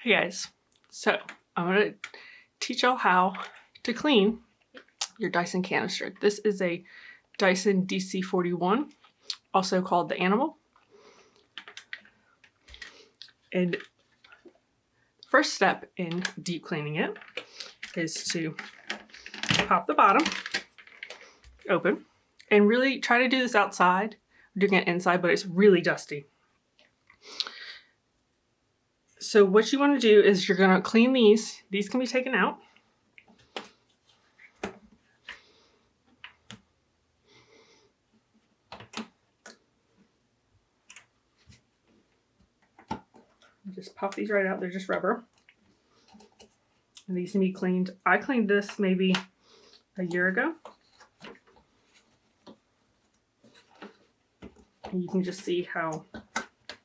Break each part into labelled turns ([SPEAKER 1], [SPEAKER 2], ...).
[SPEAKER 1] Hey guys, so I'm going to teach y'all how to clean your Dyson canister. This is a Dyson DC41, also called the Animal. And first step in deep cleaning it is to pop the bottom open and really try to do this outside. I'm doing it inside, but it's really dusty. So what you want to do is you're going to clean these. These can be taken out. Just pop these right out. They're just rubber. And these can be cleaned. I cleaned this maybe a year ago. And you can just see how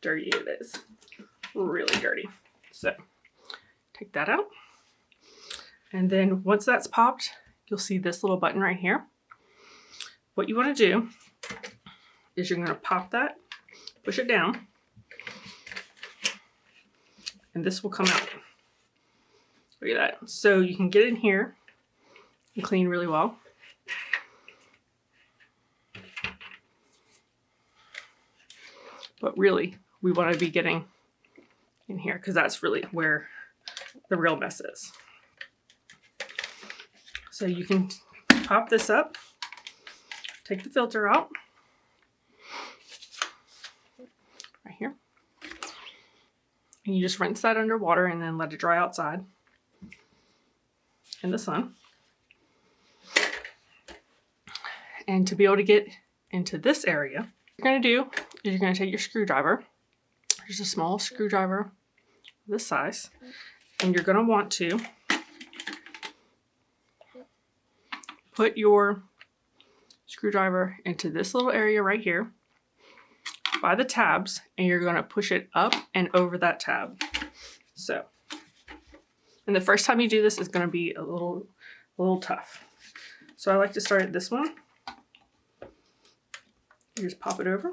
[SPEAKER 1] dirty it is. Really dirty. So take that out. And then once that's popped, you'll see this little button right here. What you want to do is you're going to pop that, push it down, and this will come out. Look at that. So you can get in here and clean really well. But really, we want to be getting in here because that's really where the real mess is. So you can pop this up, take the filter out right here, and you just rinse that under water and then let it dry outside in the sun. And to be able to get into this area, what you're going to do is you're going to take your screwdriver, just a small screwdriver this size, and you're going to want to put your screwdriver into this little area right here by the tabs, and you're going to push it up and over that tab. So, and the first time you do this is going to be a little tough. So I like to start at this one. You just pop it over.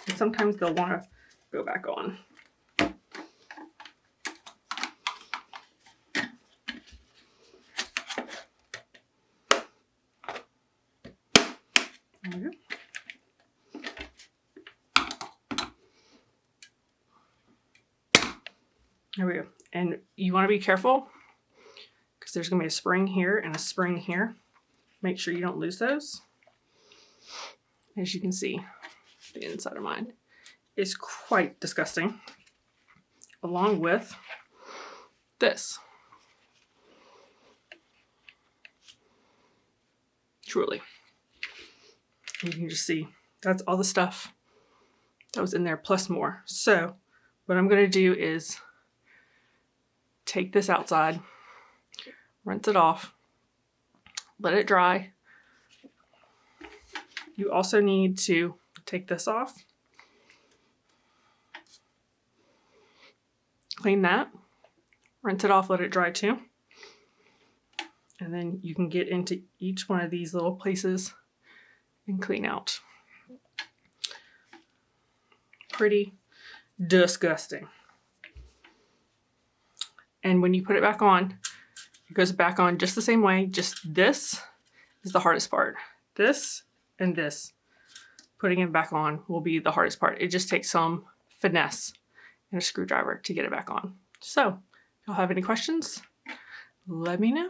[SPEAKER 1] And sometimes they'll want to go back on. There we go. There we go. And you want to be careful because there's going to be a spring here and a spring here. Make sure you don't lose those. As you can see, the inside of mine is quite disgusting, along with this. Truly. You can just see that's all the stuff that was in there plus more. So what I'm going to do is take this outside, rinse it off, let it dry. You also need to take this off, clean that, rinse it off, let it dry too. And then you can get into each one of these little places and clean out. Pretty disgusting. And when you put it back on, it goes back on just the same way. Just this is the hardest part. This and this, putting it back on, will be the hardest part. It just takes some finesse and a screwdriver to get it back on. So, if y'all have any questions, let me know.